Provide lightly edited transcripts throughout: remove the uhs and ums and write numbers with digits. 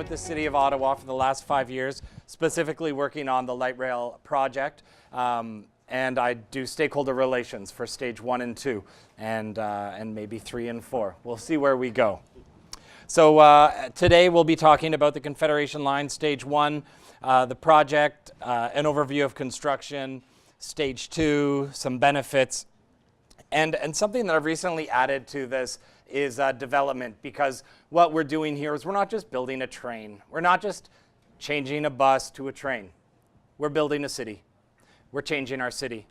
with the City of Ottawa for the last 5 years, specifically working on the light rail project. And I do stakeholder relations for stage 1 and 2, and maybe 3 and 4. We'll see where we go. So today we'll be talking about the Confederation Line, stage 1, the project, an overview of construction, stage 2, some benefits, and something that I've recently added to this is development, because what we're doing here is we're not just building a train. We're not just changing a bus to a train. We're building a city. We're changing our city.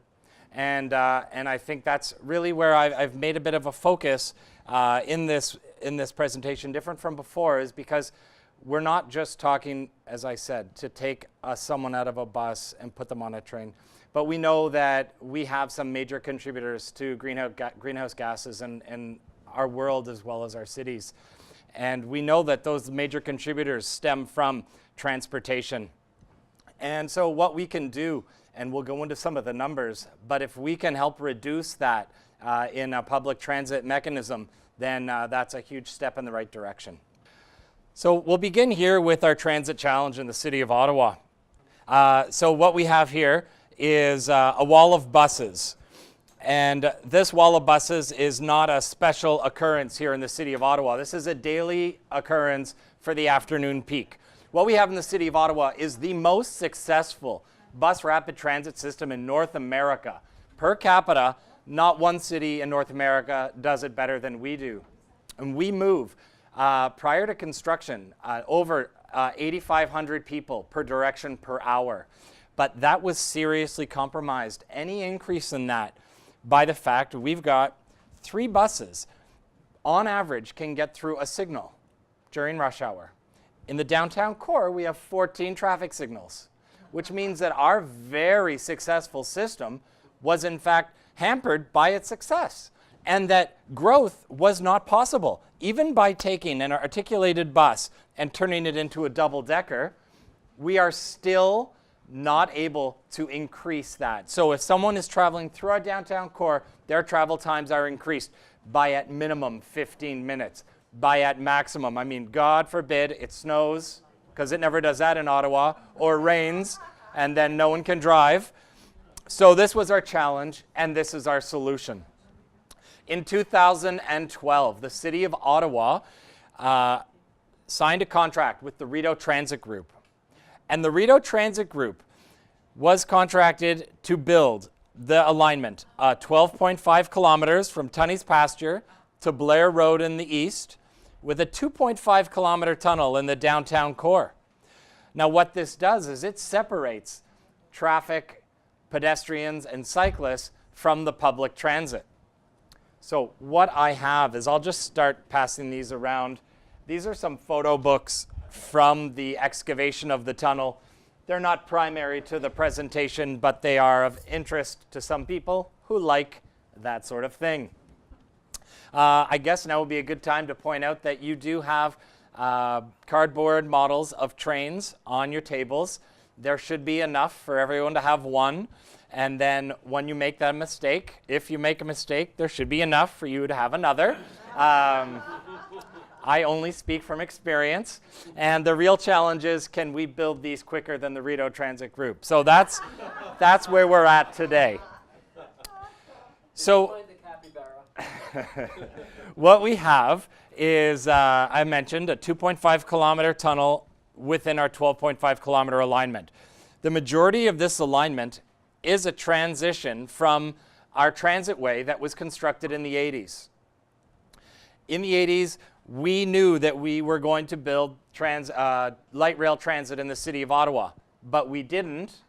And I think that's really where I've made a bit of a focus in this presentation, different from before, is because we're not just talking, as I said, to take someone out of a bus and put them on a train. But we know that we have some major contributors to greenhouse gases in our world as well as our cities. And we know that those major contributors stem from transportation. And so what we can do, and we'll go into some of the numbers, but if we can help reduce that in a public transit mechanism, then that's a huge step in the right direction. So we'll begin here with our transit challenge in the City of Ottawa. So what we have here is a wall of buses. And this wall of buses is not a special occurrence here in the City of Ottawa. This is a daily occurrence for the afternoon peak. What we have in the City of Ottawa is the most successful bus rapid transit system in North America. Per capita, not one city in North America does it better than we do. And we move, prior to construction, over 8,500 people per direction per hour. But that was seriously compromised. Any increase in that by the fact we've got 3 buses, on average, can get through a signal during rush hour. In the downtown core, we have 14 traffic signals, which means that our very successful system was in fact hampered by its success, and that growth was not possible. Even by taking an articulated bus and turning it into a double-decker, we are still not able to increase that. So if someone is traveling through our downtown core, their travel times are increased by at minimum 15 minutes. By at maximum, I mean, God forbid it snows, because it never does that in Ottawa, or rains, and then no one can drive. So this was our challenge, and this is our solution. In 2012, the City of Ottawa signed a contract with the Rideau Transit Group. And the Rideau Transit Group was contracted to build the alignment, 12.5 kilometers from Tunney's Pasture to Blair Road in the east, with a 2.5 kilometer tunnel in the downtown core. Now what this does is it separates traffic, pedestrians, and cyclists from the public transit. So what I have is, I'll just start passing these around. These are some photo books from the excavation of the tunnel. They're not primary to the presentation, but they are of interest to some people who like that sort of thing. I guess now would be a good time to point out that you do have cardboard models of trains on your tables. There should be enough for everyone to have one. And then when you make that mistake, if you make a mistake, there should be enough for you to have another. I only speak from experience. And the real challenge is, can we build these quicker than the Rideau Transit Group? So that's where we're at today. So what we have is, I mentioned, a 2.5 kilometer tunnel within our 12.5 kilometer alignment. The majority of this alignment is a transition from our transitway that was constructed in the 80s. In the 80s, we knew that we were going to build light rail transit in the City of Ottawa, but we didn't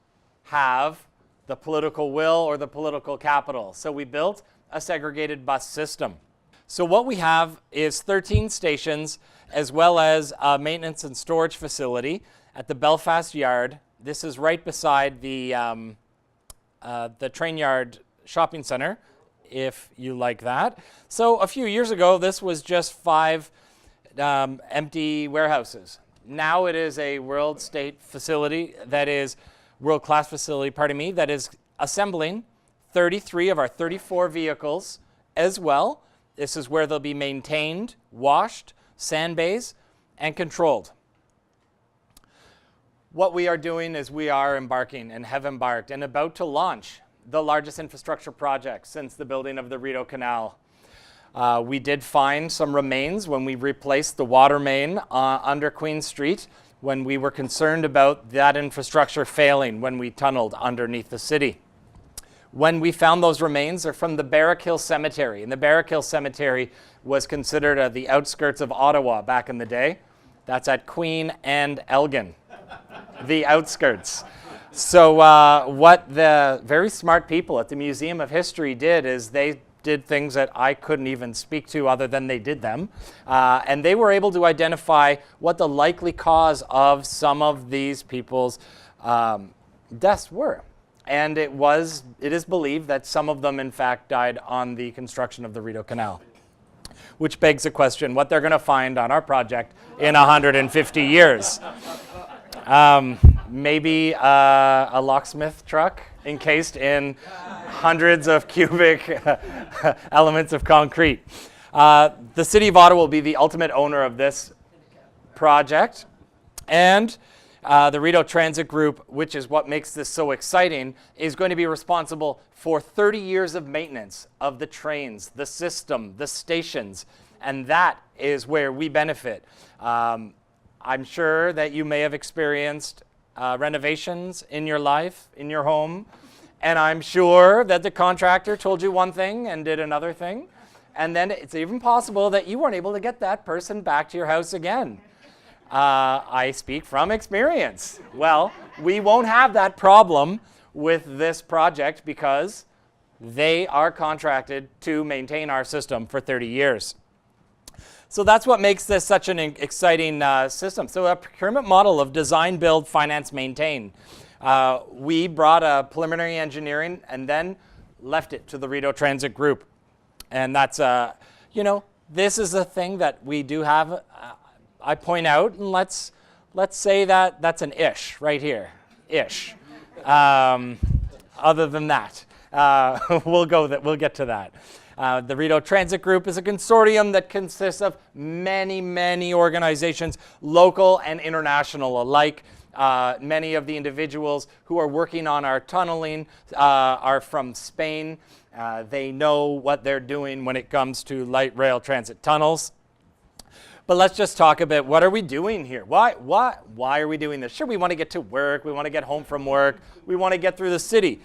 have the political will or the political capital. So we built a segregated bus system. So what we have is 13 stations, as well as a maintenance and storage facility at the Belfast Yard. This is right beside the train yard shopping center, if you like that. So a few years ago, this was just 5 empty warehouses. Now it is a world-class facility that is assembling 33 of our 34 vehicles as well. This is where they'll be maintained, washed, sand bays, and controlled. What we are doing is we are embarking and have embarked and about to launch the largest infrastructure project since the building of the Rideau Canal. We did find some remains when we replaced the water main under Queen Street, when we were concerned about that infrastructure failing when we tunneled underneath the city. When we found those remains, they're from the Barrack Hill Cemetery. And the Barrack Hill Cemetery was considered the outskirts of Ottawa back in the day. That's at Queen and Elgin, the outskirts. So what the very smart people at the Museum of History did is they did things that I couldn't even speak to other than they did them. And they were able to identify what the likely cause of some of these people's deaths were. And it is believed that some of them, in fact, died on the construction of the Rideau Canal. Which begs the question, what they're going to find on our project in 150 years. Maybe a locksmith truck encased in hundreds of cubic elements of concrete. The City of Ottawa will be the ultimate owner of this project. And the Rideau Transit Group, which is what makes this so exciting, is going to be responsible for 30 years of maintenance of the trains, the system, the stations, and that is where we benefit. I'm sure that you may have experienced renovations in your life, in your home, and I'm sure that the contractor told you one thing and did another thing, and then it's even possible that you weren't able to get that person back to your house again. I speak from experience. Well, we won't have that problem with this project because they are contracted to maintain our system for 30 years. So that's what makes this such an exciting system. So a procurement model of design, build, finance, maintain. We brought a preliminary engineering and then left it to the Rideau Transit Group. And that's, this is a thing that we do have. I point out, and let's say that that's an ish right here, ish. Other than that, we'll get to that. The Rideau Transit Group is a consortium that consists of many, many organizations, local and international alike. Many of the individuals who are working on our tunneling are from Spain. They know what they're doing when it comes to light rail transit tunnels. But let's just talk a bit, what are we doing here? Why are we doing this? Sure, we want to get to work, we want to get home from work, we want to get through the city.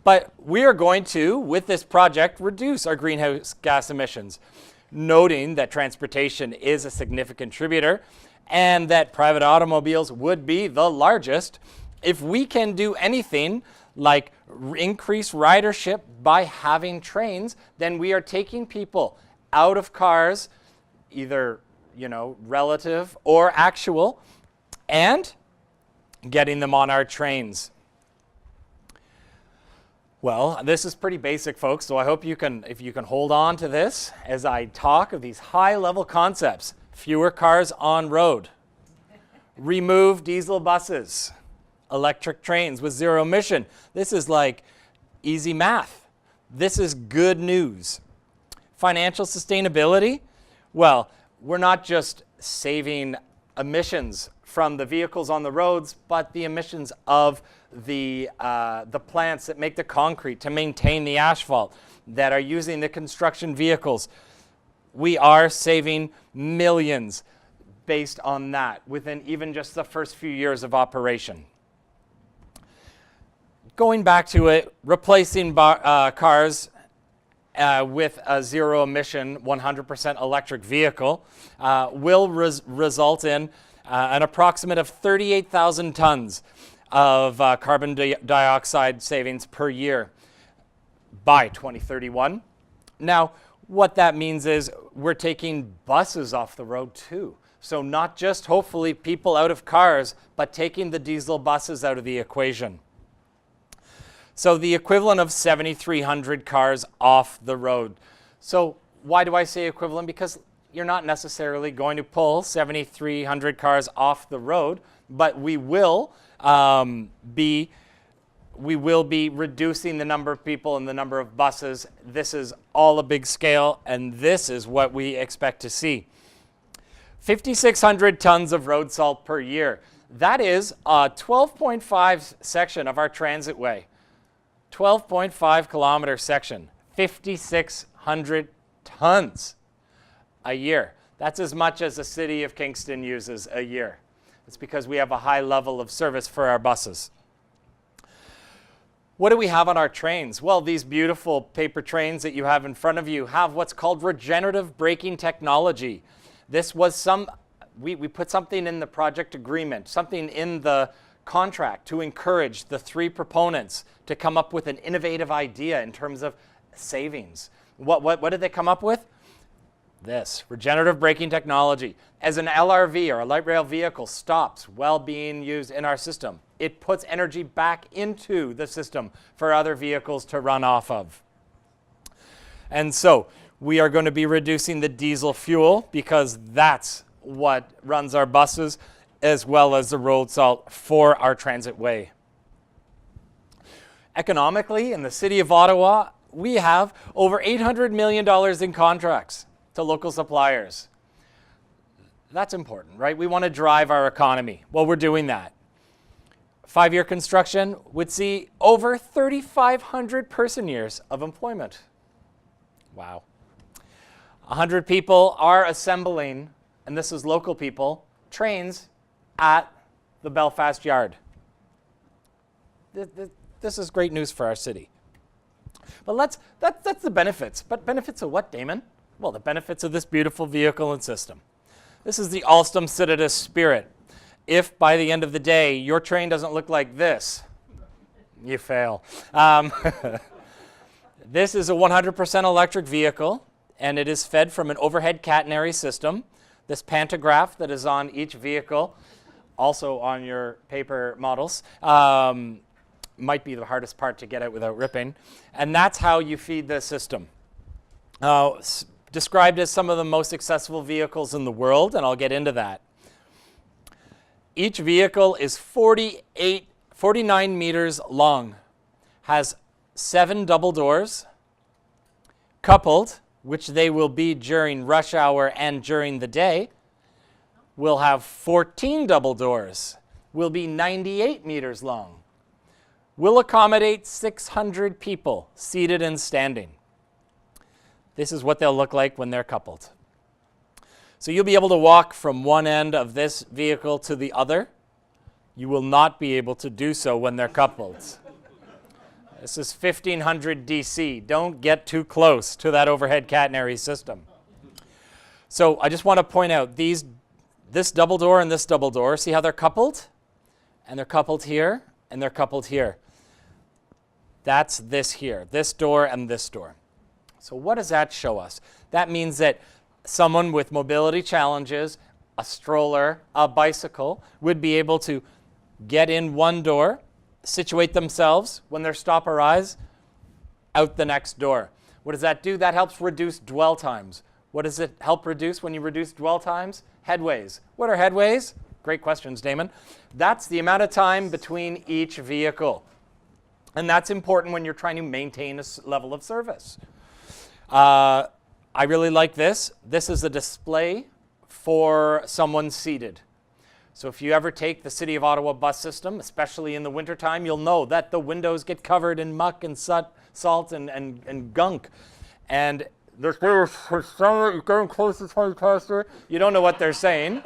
But we are going to, with this project, reduce our greenhouse gas emissions, noting that transportation is a significant contributor and that private automobiles would be the largest. If we can do anything like increase ridership by having trains, then we are taking people out of cars, either relative or actual, and getting them on our trains. Well, this is pretty basic, folks, so I hope if you can hold on to this as I talk of these high-level concepts. Fewer cars on road, remove diesel buses, electric trains with zero emission. This is like easy math. This is good news. Financial sustainability, well, we're not just saving emissions from the vehicles on the roads, but the emissions of the plants that make the concrete to maintain the asphalt, that are using the construction vehicles. We are saving millions based on that within even just the first few years of operation. Going back to it, replacing cars with a zero emission 100% electric vehicle will result in an approximate of 38,000 tons of carbon dioxide savings per year by 2031. Now, what that means is we're taking buses off the road too. So not just hopefully people out of cars, but taking the diesel buses out of the equation. So the equivalent of 7,300 cars off the road. So why do I say equivalent? Because you're not necessarily going to pull 7,300 cars off the road, but we will be reducing the number of people and the number of buses. This is all a big scale, and this is what we expect to see. 5,600 tons of road salt per year. That is a 12.5 section of our transitway. 12.5 kilometer section, 5,600 tons a year. That's as much as the city of Kingston uses a year. It's because we have a high level of service for our buses. What do we have on our trains? Well, these beautiful paper trains that you have in front of you have what's called regenerative braking technology. This was we put something in the project agreement, something in the contract to encourage the three proponents to come up with an innovative idea in terms of savings. What did they come up with? This, regenerative braking technology. As an LRV, or a light rail vehicle, stops while being used in our system, it puts energy back into the system for other vehicles to run off of. And so we are going to be reducing the diesel fuel because that's what runs our buses, as well as the road salt for our transit way. Economically, in the city of Ottawa, we have over $800 million in contracts to local suppliers. That's important, right? We want to drive our economy. Well, we're doing that. 5-year construction would see over 3,500 person years of employment. Wow. 100 people are assembling, and this is local people, trains at the Belfast Yard. This is great news for our city. But that's the benefits. But benefits of what, Damon? Well, the benefits of this beautiful vehicle and system. This is the Alstom Citadis spirit. If by the end of the day your train doesn't look like this, you fail. This is a 100% electric vehicle, and it is fed from an overhead catenary system. This pantograph that is on each vehicle, also on your paper models, might be the hardest part to get out without ripping. And that's how you feed the system. Described as some of the most successful vehicles in the world, and I'll get into that. Each vehicle is 49 meters long, has 7 double doors, coupled, which they will be during rush hour and during the day, will have 14 double doors, will be 98 meters long, will accommodate 600 people seated and standing. This is what they'll look like when they're coupled. So you'll be able to walk from one end of this vehicle to the other. You will not be able to do so when they're coupled. This is 1500 DC. Don't get too close to that overhead catenary system. So I just want to point out this double door and this double door. See how they're coupled? And they're coupled here, and they're coupled here. That's this here, this door and this door. So what does that show us? That means that someone with mobility challenges, a stroller, a bicycle, would be able to get in one door, situate themselves when their stop arrives, out the next door. What does that do? That helps reduce dwell times. What does it help reduce when you reduce dwell times? Headways. What are headways? Great questions, Damon. That's the amount of time between each vehicle. And that's important when you're trying to maintain a level of service. I really like this. This is a display for someone seated. So if you ever take the City of Ottawa bus system, especially in the wintertime, you'll know that the windows get covered in muck and salt and gunk. And they're getting close to Tony Pastor. You don't know what they're saying.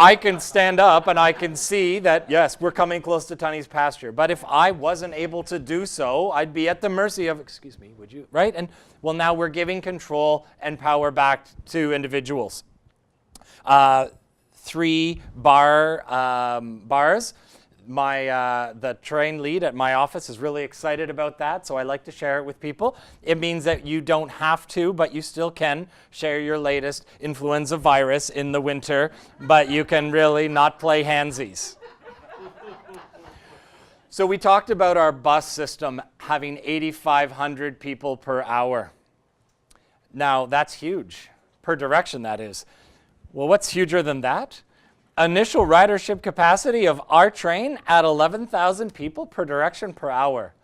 I can stand up and I can see that, yes, we're coming close to Tunney's pasture. But if I wasn't able to do so, I'd be at the mercy of, excuse me, would you, right? And well, now we're giving control and power back to individuals. 3 bars. The train lead at my office is really excited about that, so I like to share it with people. It means that you don't have to, but you still can share your latest influenza virus in the winter, but you can really not play handsies. So we talked about our bus system having 8,500 people per hour. Now, that's huge, per direction that is. Well, what's huger than that? Initial ridership capacity of our train at 11,000 people per direction per hour.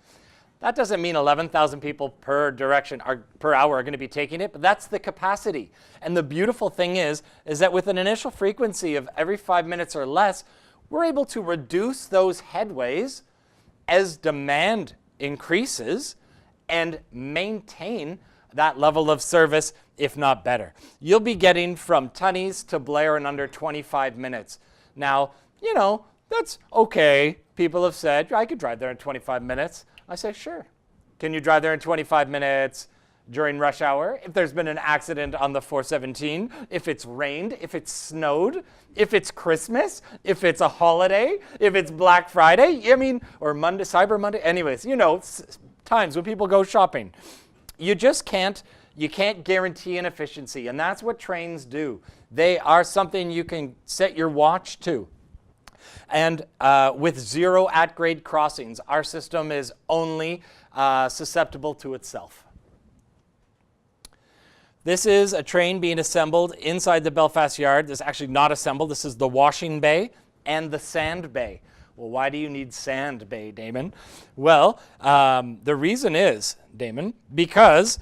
That doesn't mean 11,000 people per direction per hour are going to be taking it, but that's the capacity. And the beautiful thing is that with an initial frequency of every 5 minutes or less, we're able to reduce those headways as demand increases and maintain that level of service, if not better. You'll be getting from Tunney's to Blair in under 25 minutes. Now, you know, that's okay. People have said, I could drive there in 25 minutes. I say, sure. Can you drive there in 25 minutes during rush hour? If there's been an accident on the 417, if it's rained, if it's snowed, if it's Christmas, if it's a holiday, if it's Black Friday, I mean, or Monday, Cyber Monday. Anyways, you know, times when people go shopping. You just can't guarantee an efficiency, and that's what trains do. They are something you can set your watch to. And with 0 at-grade crossings, our system is only susceptible to itself. This is a train being assembled inside the Belfast Yard. This is actually not assembled. This is the washing bay and the sand bay. Well, why do you need sand bay, Damon? Well, the reason is, Damon, because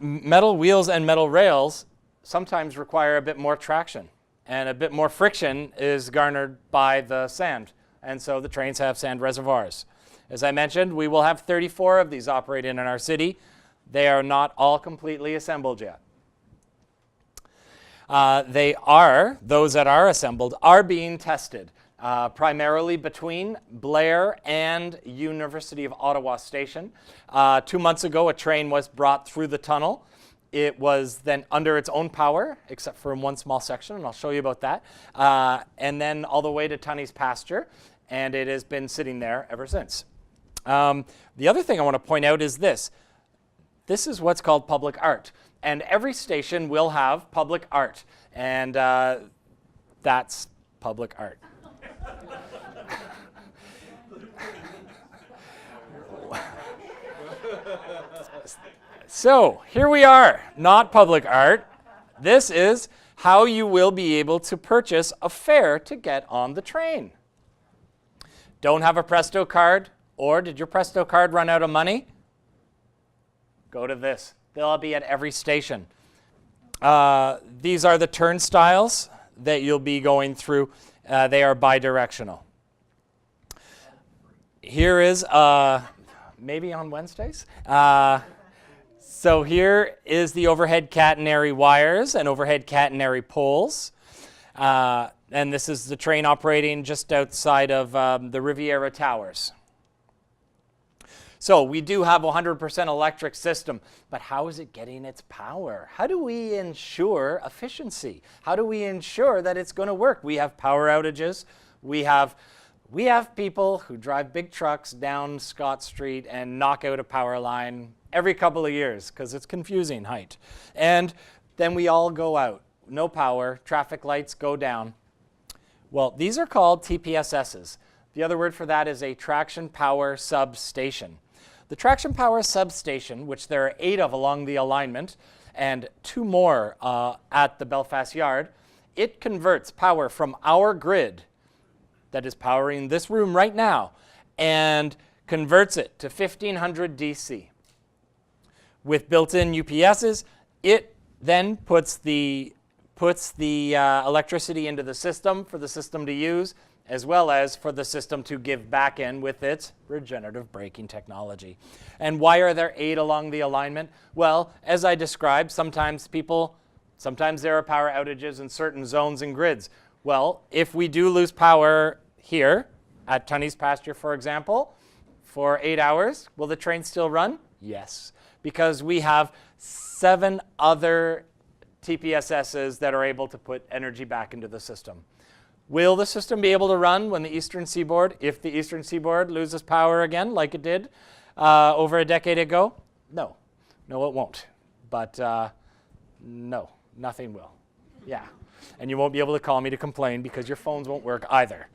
metal wheels and metal rails sometimes require a bit more traction, and a bit more friction is garnered by the sand. And so the trains have sand reservoirs. As I mentioned, we will have 34 of these operating in our city. They are not all completely assembled yet. Those that are assembled are being tested. Primarily between Blair and University of Ottawa Station. 2 months ago, a train was brought through the tunnel. It was then under its own power, except for in one small section, and I'll show you about that. And then all the way to Tunney's pasture, and it has been sitting there ever since. The other thing I want to point out is this. This is what's called public art. And every station will have public art. And that's public art. So here we are, not public art. This is how you will be able to purchase a fare to get on the train. Don't have a Presto card, or did your Presto card run out of money? Go to this. They'll be at every station. These are the turnstiles that you'll be going through. They are bidirectional. Here is, maybe on Wednesdays. So here is the overhead catenary wires and overhead catenary poles. And this is the train operating just outside of the Riviera Towers. So we do have a 100% electric system, but how is it getting its power? How do we ensure efficiency? How do we ensure that it's going to work? We have power outages. We have people who drive big trucks down Scott Street and knock out a power line every couple of years because it's confusing height. And then we all go out. No power, traffic lights go down. Well, these are called TPSSs. The other word for that is a traction power substation. The traction power substation, which there are 8 of along the alignment and 2 more at the Belfast Yard, it converts power from our grid that is powering this room right now and converts it to 1500 DC. With built-in UPSs, it then puts the electricity into the system for the system to use, as well as for the system to give back in with its regenerative braking technology. And why are there 8 along the alignment? Well, as I described, sometimes there are power outages in certain zones and grids. Well, if we do lose power here at Tunney's pasture, for example, for 8 hours, will the train still run? Yes, because we have 7 other TPSSs that are able to put energy back into the system. Will the system be able to run when the Eastern Seaboard, if the Eastern Seaboard loses power again, like it did over a decade ago? No. No, it won't. But no, nothing will. Yeah. And you won't be able to call me to complain because your phones won't work either.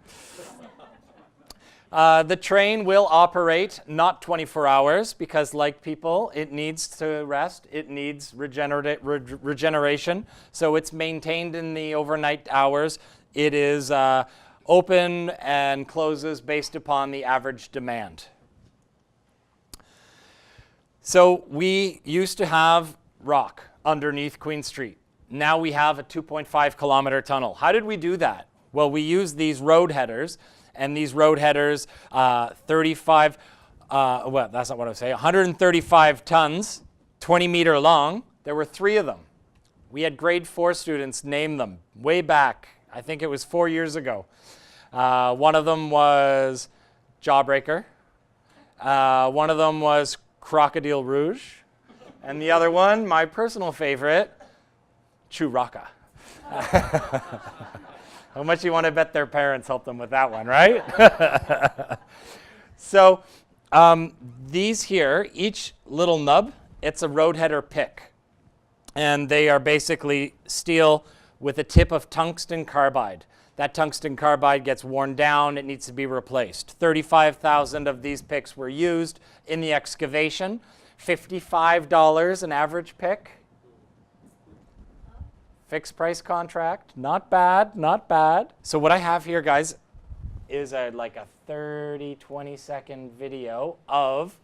The train will operate not 24 hours because, like people, it needs to rest. It needs regeneration. So it's maintained in the overnight hours. It is open and closes based upon the average demand. So we used to have rock underneath Queen Street. Now we have a 2.5 kilometer tunnel. How did we do that? Well, we used these road headers, and these road headers, 35, well, that's not what I was saying, 135 tons, 20 meter long. There were 3 of them. We had grade 4 students name them way back. I think it was 4 years ago. One of them was Jawbreaker. One of them was Crocodile Rouge. And the other one, my personal favorite, Churaka. How much you want to bet their parents helped them with that one, right? So these here, each little nub, it's a road header pick. And they are basically steel with a tip of tungsten carbide. That tungsten carbide gets worn down, it needs to be replaced. 35,000 of these picks were used in the excavation. $55 an average pick. Fixed price contract, not bad, not bad. So what I have here, guys, is like a 20-second video of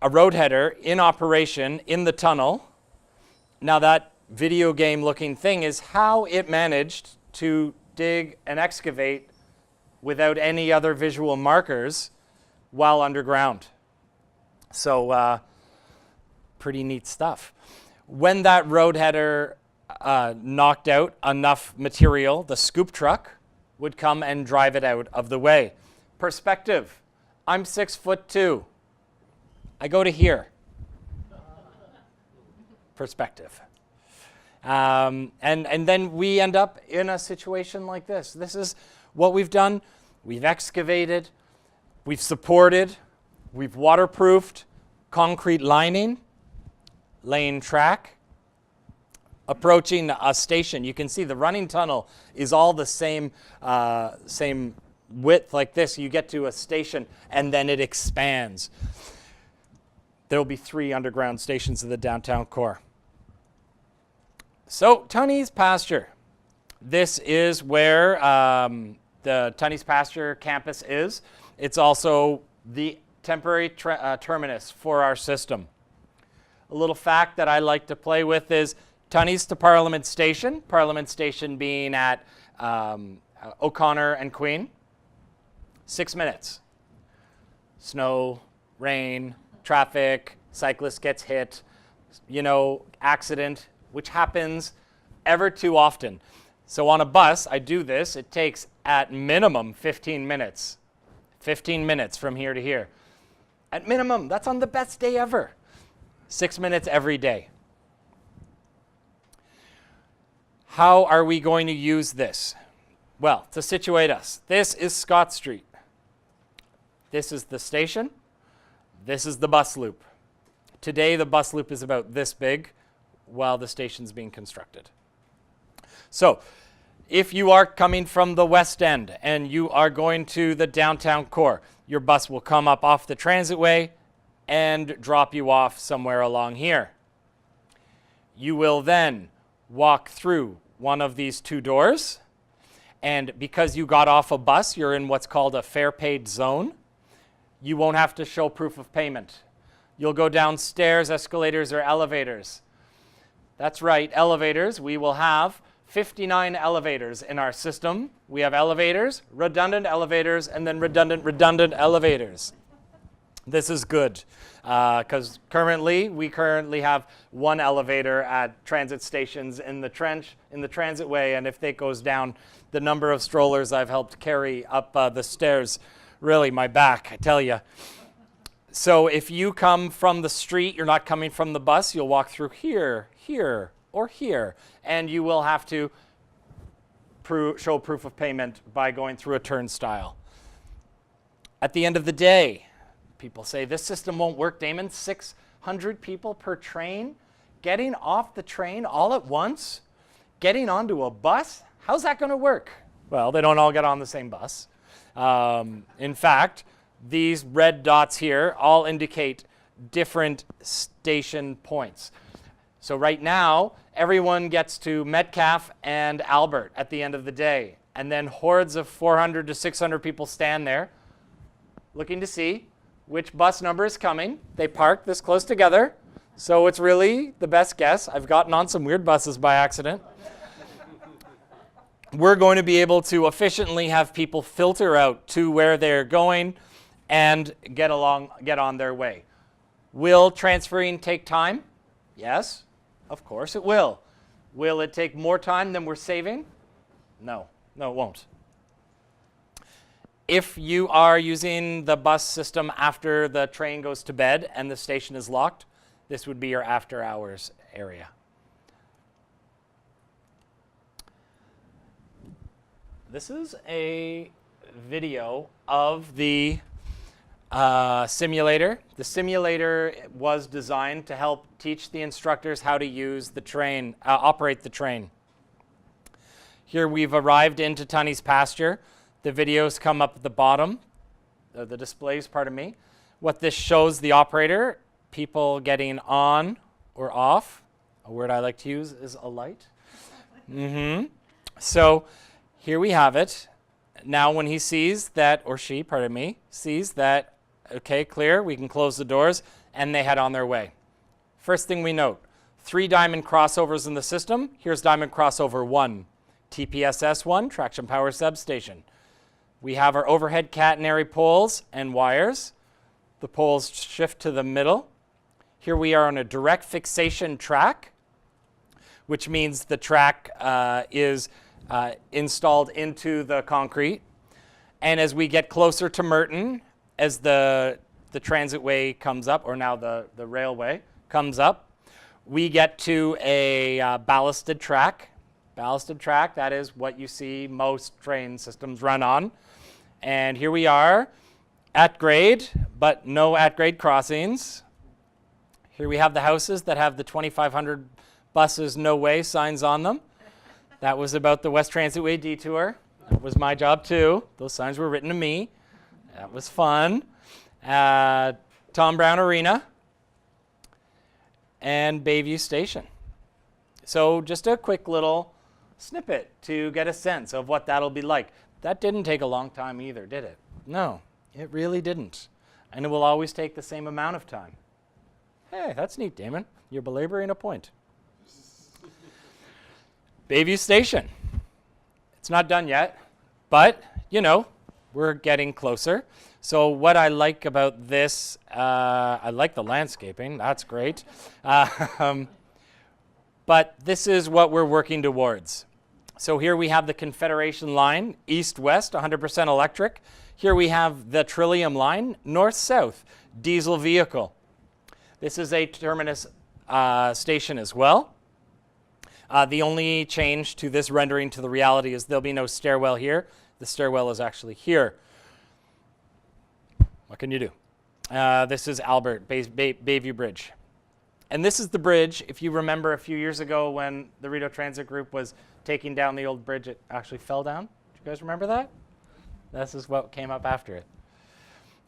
a road header in operation in the tunnel. Now that video game looking thing is how it managed to dig and excavate without any other visual markers while underground. So pretty neat stuff. When that road header knocked out enough material, the scoop truck would come and drive it out of the way. Perspective, I'm 6'2". I go to here. Perspective. And then we end up in a situation like this. This is what we've done. We've excavated, we've supported, we've waterproofed, concrete lining, laying track, approaching a station. You can see the running tunnel is all the same width like this. You get to a station and then it expands. There will be 3 underground stations in the downtown core. So Tunney's Pasture. This is where the Tunney's Pasture campus is. It's also the temporary terminus for our system. A little fact that I like to play with is Tunney's to Parliament Station being at O'Connor and Queen, 6 minutes. Snow, rain, traffic, cyclist gets hit, accident, which happens ever too often. So on a bus, I do this, it takes at minimum 15 minutes. 15 minutes from here to here. At minimum, that's on the best day ever. 6 minutes every day. How are we going to use this? Well, to situate us, this is Scott Street. This is the station. This is the bus loop. Today, the bus loop is about this big while the station's being constructed. So, if you are coming from the West End and you are going to the downtown core, your bus will come up off the transitway and drop you off somewhere along here. You will then walk through one of these 2 doors, and because you got off a bus, you're in what's called a fare paid zone. You won't have to show proof of payment. You'll go downstairs, escalators, or elevators. That's right, elevators. We will have 59 elevators in our system. We have elevators, redundant elevators, and then redundant elevators. This is good because we currently have 1 elevator at transit stations in the transitway, and if it goes down, the number of strollers I've helped carry up the stairs, really my back, I tell you. So if you come from the street, you're not coming from the bus, you'll walk through here, here, or here, and you will have to show proof of payment by going through a turnstile. At the end of the day, people say, this system won't work, Damon. 600 people per train, getting off the train all at once, getting onto a bus, how's that going to work? Well, they don't all get on the same bus. In fact, these red dots here all indicate different station points. So right now, everyone gets to Metcalfe and Albert at the end of the day. And then hordes of 400 to 600 people stand there looking to see which bus number is coming. They park this close together, so it's really the best guess. I've gotten on some weird buses by accident. We're going to be able to efficiently have people filter out to where they're going and get on their way. Will transferring take time? Yes, of course it will. Will it take more time than we're saving? No, it won't. If you are using the bus system after the train goes to bed and the station is locked, this would be your after hours area. This is a video of the simulator. The simulator was designed to help teach the instructors how to use the train, operate the train. Here we've arrived into Tunney's pasture. The videos come up at the bottom, the displays, pardon me. What this shows the operator, people getting on or off. A word I like to use is alight. So here we have it. Now when he sees that, or she, pardon me, sees that, okay, clear, we can close the doors, and they head on their way. First thing we note, 3 diamond crossovers in the system. Here's diamond crossover 1, TPSS1, traction power substation. We have our overhead catenary poles and wires. The poles shift to the middle. Here we are on a direct fixation track, which means the track is installed into the concrete. And as we get closer to Merton, as the transitway comes up, or now the railway comes up, we get to a ballasted track. Ballasted track, that is what you see most train systems run on. And here we are at grade, but no at-grade crossings. Here we have the houses that have the 2,500 buses no way signs on them. That was about the West Transitway detour. That was my job too. Those signs were written to me. That was fun. Tom Brown Arena and Bayview Station. So just a quick little snippet to get a sense of what that'll be like. That didn't take a long time either, did it? No, it really didn't. And it will always take the same amount of time. Hey, that's neat, Damon. You're belaboring a point. Bayview Station. It's not done yet, but, you know, we're getting closer. So what I like about this, I like the landscaping. That's great. But this is what we're working towards. So here we have the Confederation Line, east-west, 100% electric. Here we have the Trillium Line, north-south, diesel vehicle. This is a terminus station as well. The only change to this rendering to the reality is there'll be no stairwell here. The stairwell is actually here. What can you do? This is Albert, Bayview Bridge. And this is the bridge. If you remember a few years ago when the Rideau Transit Group was taking down the old bridge, it actually fell down. Do you guys remember that? This is what came up after it.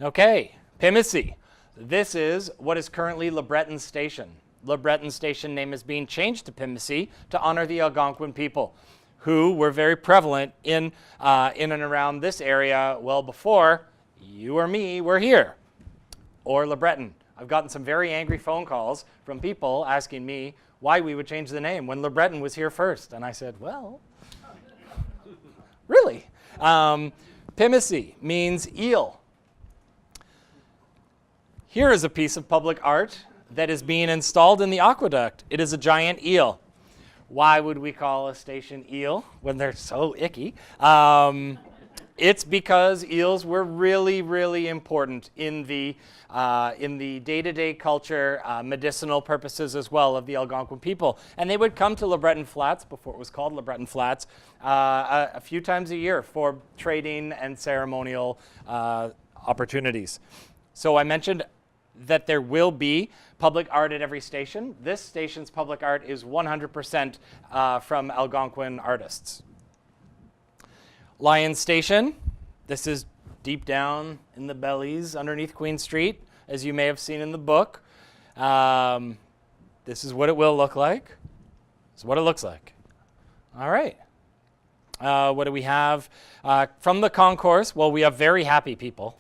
Okay, Pimissy. This is what is currently Le Breton Station. Le Breton Station name is being changed to Pimissy to honor the Algonquin people, who were very prevalent in and around this area well before you or me were here, or Le Breton. I've gotten some very angry phone calls from people asking me why we would change the name when Le Breton was here first. And I said, well, really? Pimissy means eel. Here is a piece of public art that is being installed in the aqueduct. It is a giant eel. Why would we call a station eel when they're so icky? It's because eels were really, really important in the day-to-day culture, medicinal purposes as well of the Algonquin people. And they would come to Le Breton Flats, before it was called Le Breton Flats, a few times a year for trading and ceremonial opportunities. So I mentioned that there will be public art at every station. This station's public art is 100% from Algonquin artists. Lion Station, this is deep down in the bellies underneath Queen Street, as you may have seen in the book. This is what it will look like. This is what it looks like. All right. What do we have? From the concourse, well, we have very happy people.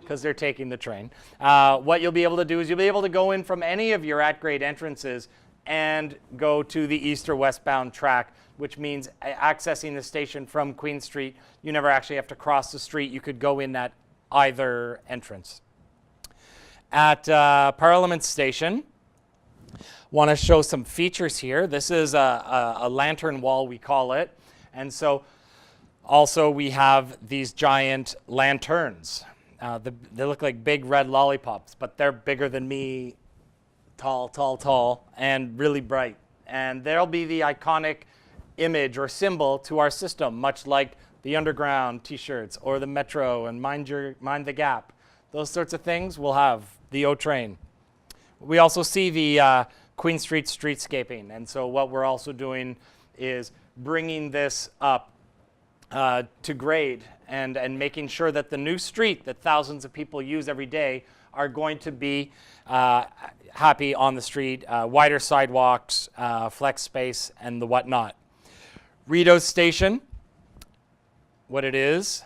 because they're taking the train. What you'll be able to do is you'll be able to go in from any of your at-grade entrances and go to the east or westbound track, which means accessing the station from Queen Street. You never actually have to cross the street. You could go in at either entrance. At Parliament Station, want to show some features here. This is a lantern wall, we call it. And so also we have these giant lanterns. They look like big red lollipops, but they're bigger than me, tall, tall, tall, and really bright. And they'll be the iconic image or symbol to our system, much like the Underground t-shirts or the Metro and Mind the Gap. Those sorts of things will have the O train. We also see the Queen Street streetscaping. And so what we're also doing is bringing this up to grade and making sure that the new street that thousands of people use every day are going to be happy on the street, wider sidewalks, flex space, and the whatnot. Rideau Station, what it is,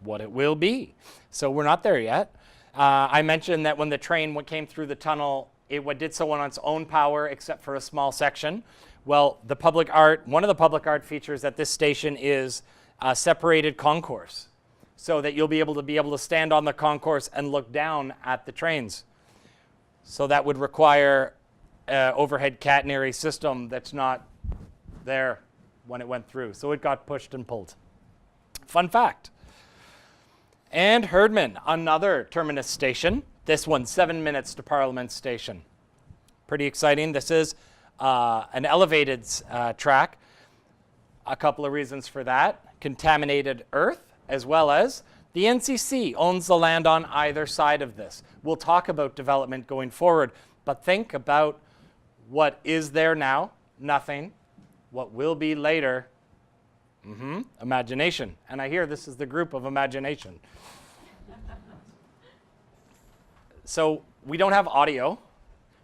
what it will be. So we're not there yet. I mentioned that when the train came through the tunnel, it did so on its own power except for a small section. Well, one of the public art features at this station is a separated concourse, so that you'll be able to stand on the concourse and look down at the trains. So that would require an overhead catenary system that's not there when it went through. So it got pushed and pulled. Fun fact. And Herdman, another terminus station. This one, 7 minutes to Parliament Station. Pretty exciting. This is an elevated track. A couple of reasons for that. Contaminated earth, as well as the NCC owns the land on either side of this. We'll talk about development going forward, but think about what is there now, nothing. What will be later, imagination. And I hear this is the group of imagination. So we don't have audio,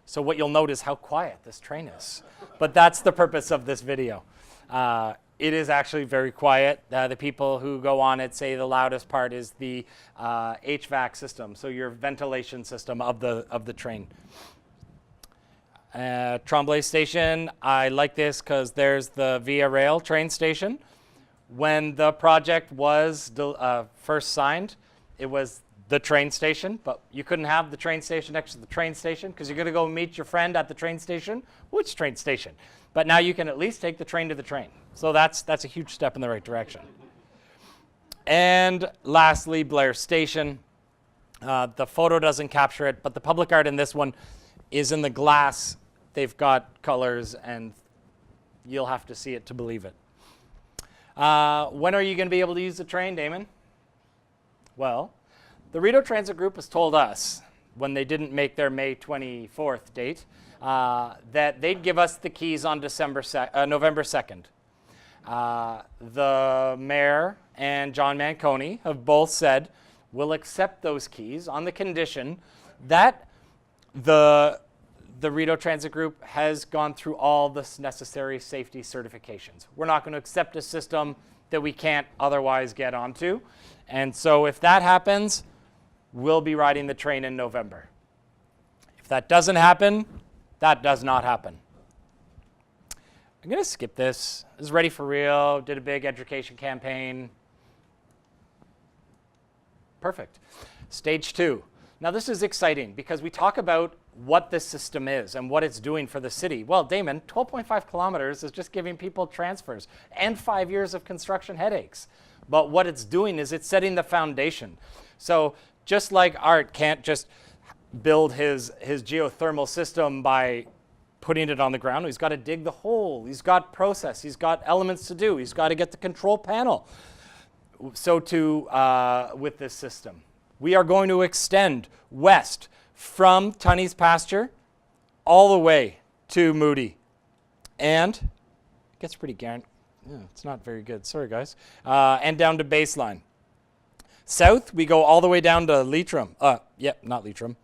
so what you'll note is how quiet this train is. But that's the purpose of this video. It is actually very quiet. The people who go on it say the loudest part is the HVAC system, so your ventilation system of the train. Tremblay Station, I like this because there's the Via Rail train station. When the project was first signed, it was the train station, but you couldn't have the train station next to the train station because you're going to go meet your friend at the train station. Which train station? But now you can at least take the train to the train. So that's a huge step in the right direction. And lastly, Blair Station. The photo doesn't capture it, but the public art in this one is in the glass. They've got colors, and you'll have to see it to believe it. When are you going to be able to use the train, Damon? Well, the Rideau Transit Group has told us, when they didn't make their May 24th date, that they'd give us the keys on November 2nd. The mayor and John Manconi have both said we'll accept those keys on the condition that the Rideau Transit Group has gone through all the necessary safety certifications. We're not going to accept a system that we can't otherwise get onto. And so if that happens, we'll be riding the train in November. If that doesn't happen, that does not happen. I'm going to skip this. This is Ready for Real, did a big education campaign. Perfect. Stage 2. Now this is exciting because we talk about what this system is and what it's doing for the city. Well, Damon, 12.5 kilometers is just giving people transfers and 5 years of construction headaches. But what it's doing is it's setting the foundation. So just like Art can't just build his geothermal system by putting it on the ground, he's got to dig the hole, he's got process, he's got elements to do, he's got to get the control panel. So too with this system. We are going to extend west from Tunney's Pasture all the way to Moody. And it gets pretty it's not very good, sorry guys. And down to Baseline. South, we go all the way down to Leitrim. Not Leitrim.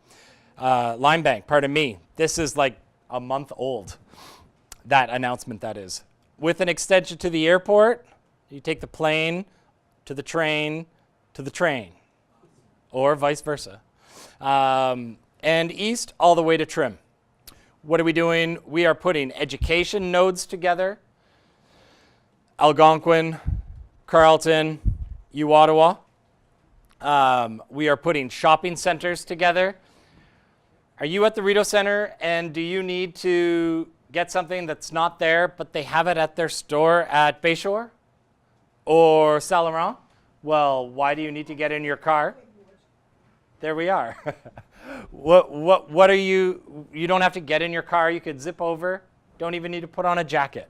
Limebank, pardon me. This is like a month old, that announcement that is. With an extension to the airport, you take the plane to the train to the train. or vice versa. And east all the way to Trim. What are we doing? We are putting education nodes together. Algonquin, Carleton, Ottawa. We are putting shopping centers together. Are you at the Rideau Center and do you need to get something that's not there, but they have it at their store at Bayshore or Saint Laurent? Well, why do you need to get in your car? There we are. What are you don't have to get in your car. You could zip over. Don't even need to put on a jacket.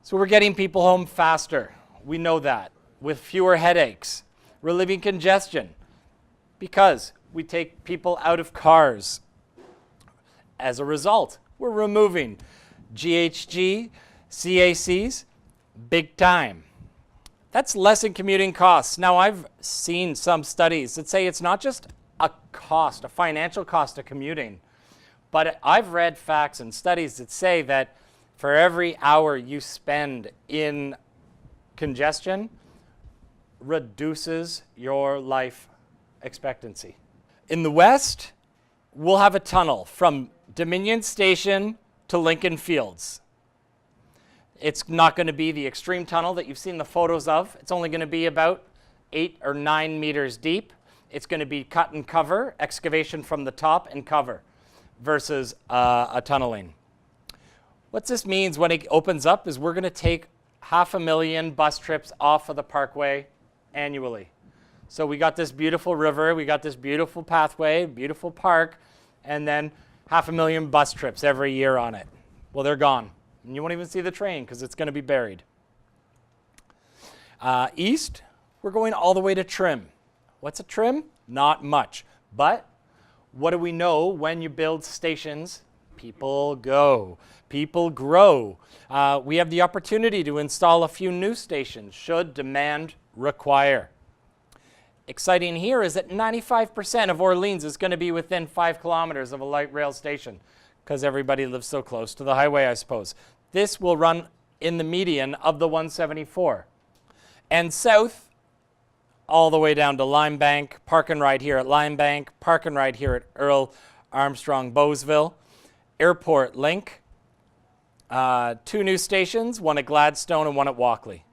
So we're getting people home faster. We know that. With fewer headaches, relieving congestion, because we take people out of cars. As a result, we're removing GHG, CACs, big time. That's less in commuting costs. Now, I've seen some studies that say it's not just a cost, a financial cost of commuting, but I've read facts and studies that say that for every hour you spend in congestion, reduces your life expectancy. In the west, we'll have a tunnel from Dominion Station to Lincoln Fields. It's not going to be the extreme tunnel that you've seen the photos of. It's only going to be about 8 or 9 meters deep. It's going to be cut and cover, excavation from the top and cover, versus a tunneling. What this means when it opens up is we're going to take 500,000 bus trips off of the parkway annually. So we got this beautiful river, we got this beautiful pathway, beautiful park, and then 500,000 bus trips every year on it. Well, they're gone. And you won't even see the train because it's going to be buried. East, we're going all the way to Trim. What's a Trim? Not much. But what do we know when you build stations? People go. People grow. We have the opportunity to install a few new stations should demand require. Exciting here is that 95% of Orleans is going to be within 5 kilometers of a light rail station because everybody lives so close to the highway, I suppose. This will run in the median of the 174. And south, all the way down to Limebank, park and ride here at Limebank, park and ride here at Earl Armstrong Bowesville, Airport Link, 2 new stations, one at Gladstone and one at Walkley.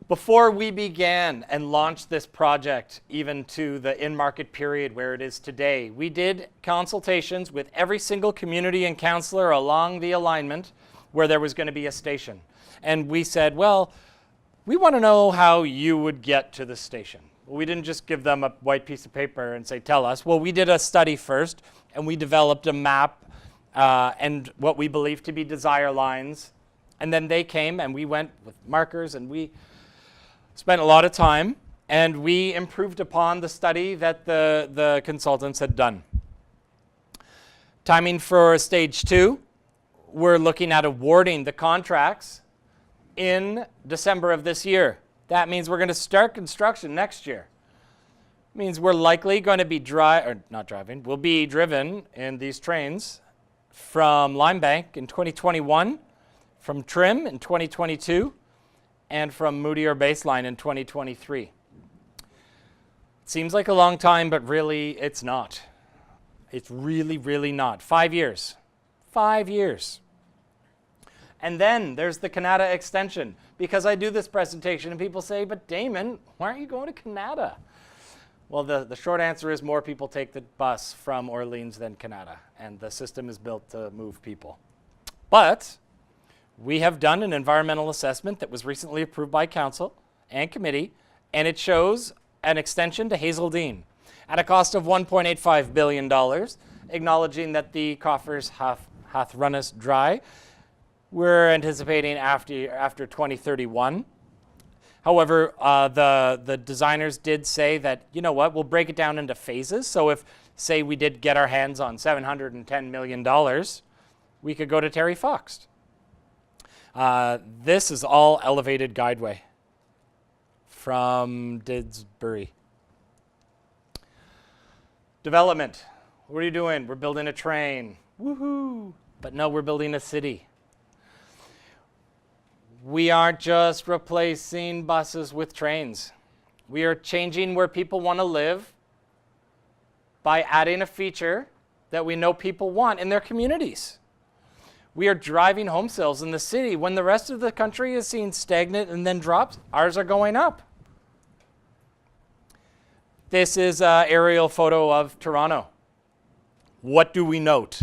Before we began and launched this project, even to the in-market period where it is today, we did consultations with every single community and councillor along the alignment where there was going to be a station. And we said, well, we want to know how you would get to the station. Well, we didn't just give them a white piece of paper and say, tell us. Well, we did a study first, and we developed a map and what we believe to be desire lines. And then they came, and we went with markers, and we spent a lot of time, and we improved upon the study that the consultants had done. Timing for stage 2, we're looking at awarding the contracts in December of this year. That means we're going to start construction next year. It means we're likely going to be we'll be driven in these trains from Limebank in 2021, from Trim in 2022, and from Moody or Baseline in 2023. It seems like a long time, but really it's not. It's really, really not. 5 years. 5 years. And then there's the Canada extension. Because I do this presentation and people say, but Damon, why aren't you going to Canada? Well, the short answer is more people take the bus from Orleans than Canada. And the system is built to move people. But we have done an environmental assessment that was recently approved by council and committee, and it shows an extension to Hazeldean at a cost of $1.85 billion, acknowledging that the coffers hath run us dry. We're anticipating after 2031. However, the designers did say that, you know what, we'll break it down into phases. So if, say, we did get our hands on $710 million, we could go to Terry Fox. This is all elevated guideway from Didsbury. Development. What are you doing? We're building a train. Woohoo! But no, we're building a city. We aren't just replacing buses with trains. We are changing where people want to live by adding a feature that we know people want in their communities. We are driving home sales in the city when the rest of the country is seeing stagnant and then drops. Ours are going up. This is an aerial photo of Toronto. What do we note?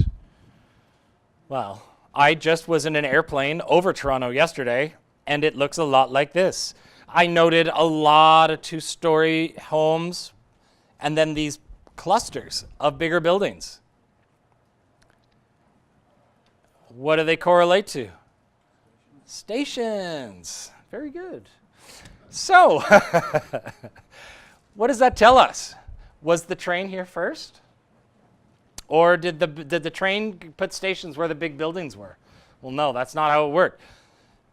Well, I just was in an airplane over Toronto yesterday, and it looks a lot like this. I noted a lot of two-story homes and then these clusters of bigger buildings. What do they correlate to? Stations. Very good. So, what does that tell us? Was the train here first? Or did the train put stations where the big buildings were? Well, no, that's not how it worked.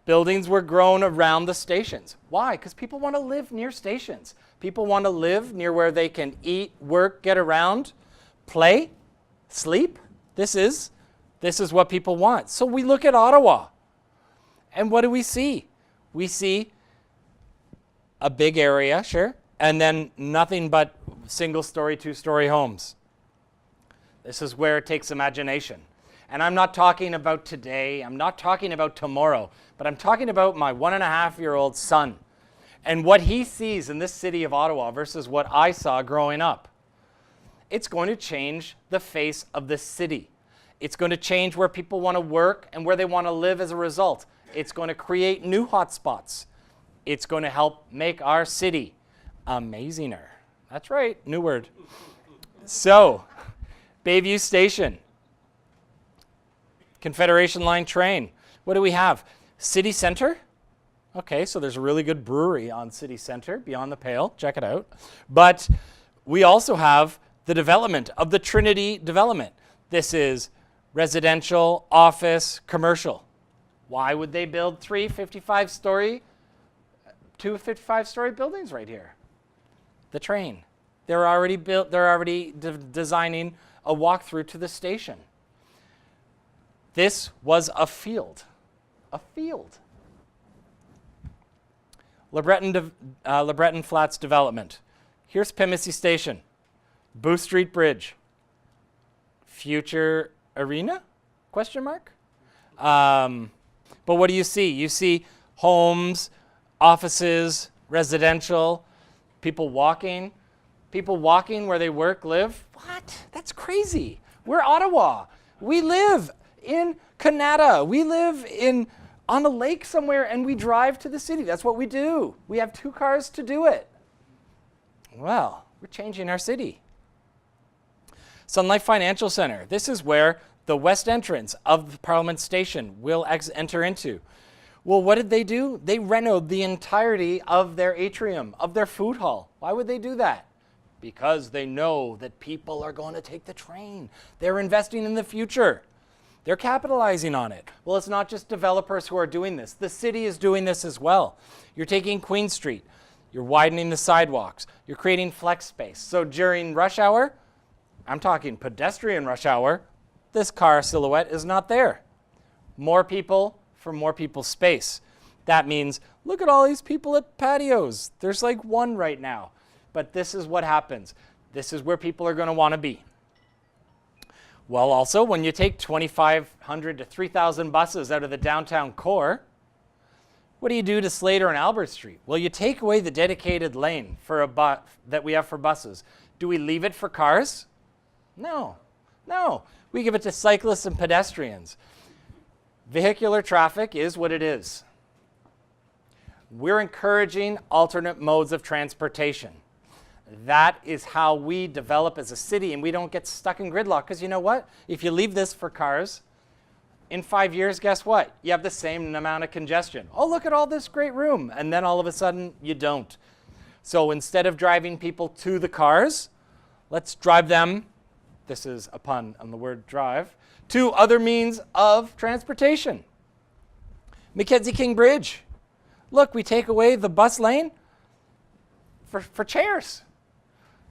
Buildings were grown around the stations. Why? Because people want to live near stations. People want to live near where they can eat, work, get around, play, sleep. This is what people want. So we look at Ottawa, and what do we see? We see a big area, sure, and then nothing but single-story, two-story homes. This is where it takes imagination. And I'm not talking about today, I'm not talking about tomorrow, but I'm talking about my 1.5-year-old son and what he sees in this city of Ottawa versus what I saw growing up. It's going to change the face of the city. It's going to change where people want to work and where they want to live as a result. It's going to create new hotspots. It's going to help make our city amazinger. That's right, new word. So, Bayview Station, Confederation Line train. What do we have? City Center. Okay, so there's a really good brewery on City Center, Beyond the Pale. Check it out. But we also have the development of the Trinity development. This is residential, office, commercial. Why would they build two 55-story buildings right here? The train. They're already designing a walkthrough to the station. This was a field. A field. LeBreton Flats development. Here's Pimisi Station. Booth Street Bridge. Future Arena? Question mark? But what do you see? You see homes, offices, residential, people walking where they work, live. What? That's crazy. We're Ottawa. We live in Canada. We live on a lake somewhere, and we drive to the city. That's what we do. We have 2 cars to do it. Well, we're changing our city. Sun Life Financial Centre. This is where the west entrance of the Parliament Station will enter into. Well, what did they do? They renovated the entirety of their atrium, of their food hall. Why would they do that? Because they know that people are going to take the train. They're investing in the future. They're capitalizing on it. Well, it's not just developers who are doing this. The city is doing this as well. You're taking Queen Street. You're widening the sidewalks. You're creating flex space. So during rush hour, I'm talking pedestrian rush hour, this car silhouette is not there. More people for more people's space. That means, look at all these people at patios. There's like one right now. But this is what happens. This is where people are going to want to be. Well, also, when you take 2,500 to 3,000 buses out of the downtown core, what do you do to Slater and Albert Street? Well, you take away the dedicated lane for that we have for buses. Do we leave it for cars? No. No. We give it to cyclists and pedestrians. Vehicular traffic is what it is. We're encouraging alternate modes of transportation. That is how we develop as a city, and we don't get stuck in gridlock. Because you know what? If you leave this for cars, in 5 years, guess what? You have the same amount of congestion. Oh, look at all this great room. And then all of a sudden, you don't. So instead of driving people to the cars, let's drive them, this is a pun on the word drive, to other means of transportation. Mackenzie King Bridge. Look, we take away the bus lane for chairs,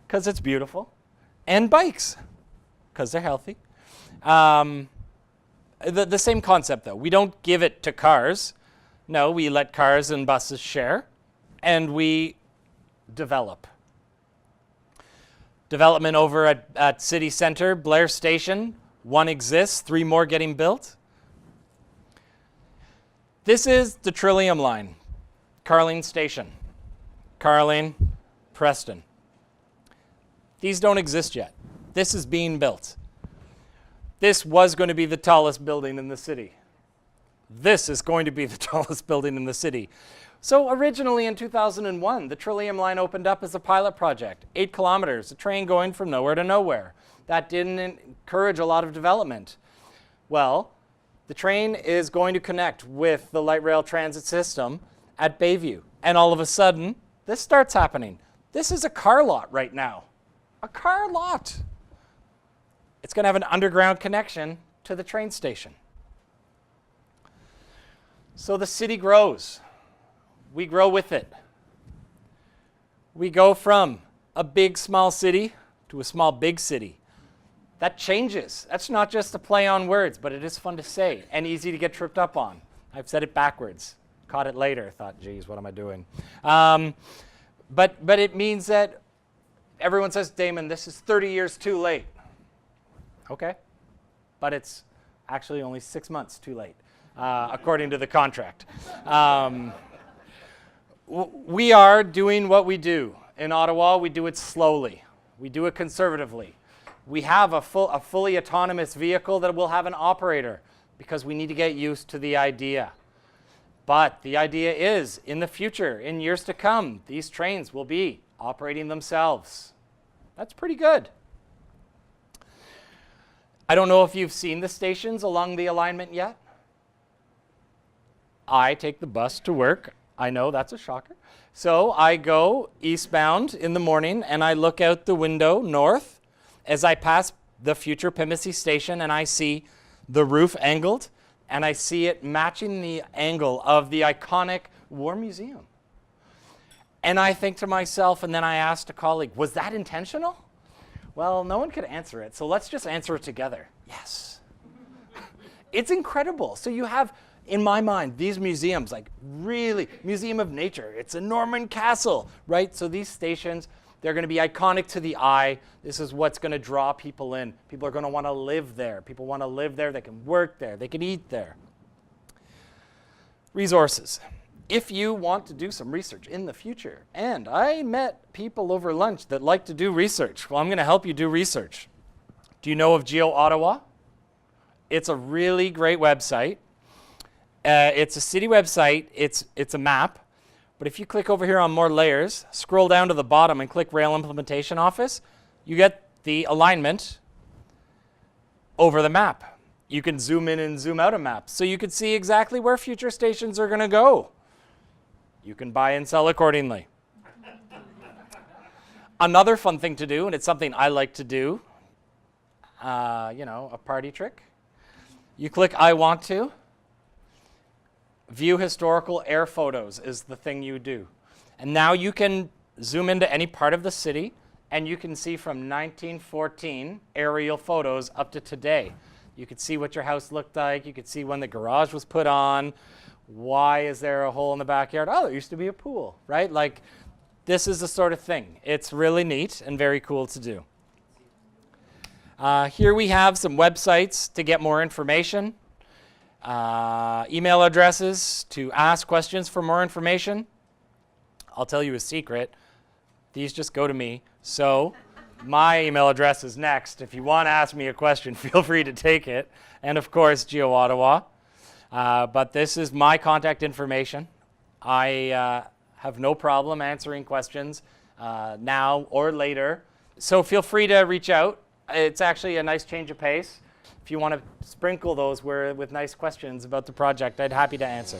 because it's beautiful, and bikes, because they're healthy. The same concept, though. We don't give it to cars. No, we let cars and buses share, and we develop. Development over at City Center, Blair Station. 1 exists, 3 more getting built. This is the Trillium Line, Carling Station. Carling, Preston. These don't exist yet. This is being built. This was going to be the tallest building in the city. This is going to be the tallest building in the city. So originally in 2001, the Trillium Line opened up as a pilot project. 8 kilometers, a train going from nowhere to nowhere. That didn't encourage a lot of development. Well, the train is going to connect with the light rail transit system at Bayview. And all of a sudden, this starts happening. This is a car lot right now. A car lot. It's going to have an underground connection to the train station. So the city grows. We grow with it. We go from a big, small city to a small, big city. That changes. That's not just a play on words, but it is fun to say and easy to get tripped up on. I've said it backwards. Caught it later. Thought, geez, what am I doing? But it means that everyone says, Damon, this is 30 years too late. Okay. But it's actually only 6 months too late, according to the contract. We are doing what we do. In Ottawa, we do it slowly. We do it conservatively. We have a fully autonomous vehicle that will have an operator because we need to get used to the idea. But the idea is, in the future, in years to come, these trains will be operating themselves. That's pretty good. I don't know if you've seen the stations along the alignment yet. I take the bus to work. I know that's a shocker. So I go eastbound in the morning and I look out the window north as I pass the future Pimisi station and I see the roof angled and I see it matching the angle of the iconic War Museum. And I think to myself, and then I asked a colleague, was that intentional? Well, no one could answer it, so let's just answer it together. Yes. It's incredible. So you have, in my mind, these museums, like really, Museum of Nature, it's a Norman castle, right? So these stations, they're going to be iconic to the eye. This is what's going to draw people in. People are going to want to live there. People want to live there. They can work there. They can eat there. Resources. If you want to do some research in the future, and I met people over lunch that like to do research. Well, I'm going to help you do research. Do you know of Geo Ottawa? It's a really great website. It's a city website. It's a map. But if you click over here on more layers, scroll down to the bottom and click Rail Implementation Office, you get the alignment over the map. You can zoom in and zoom out a map. So you can see exactly where future stations are going to go. You can buy and sell accordingly. Another fun thing to do, and it's something I like to do, a party trick. You click I want to. View historical air photos is the thing you do. And now you can zoom into any part of the city and you can see from 1914 aerial photos up to today. You could see what your house looked like. You could see when the garage was put on. Why is there a hole in the backyard? Oh, there used to be a pool, right? Like, this is the sort of thing. It's really neat and very cool to do. Here we have some websites to get more information. Email addresses to ask questions for more information. I'll tell you a secret. These just go to me. So my email address is next. If you want to ask me a question, feel free to take it. And of course, Geo Ottawa. But this is my contact information. I have no problem answering questions now or later. So feel free to reach out. It's actually a nice change of pace. If you want to sprinkle those with nice questions about the project, I'd be happy to answer.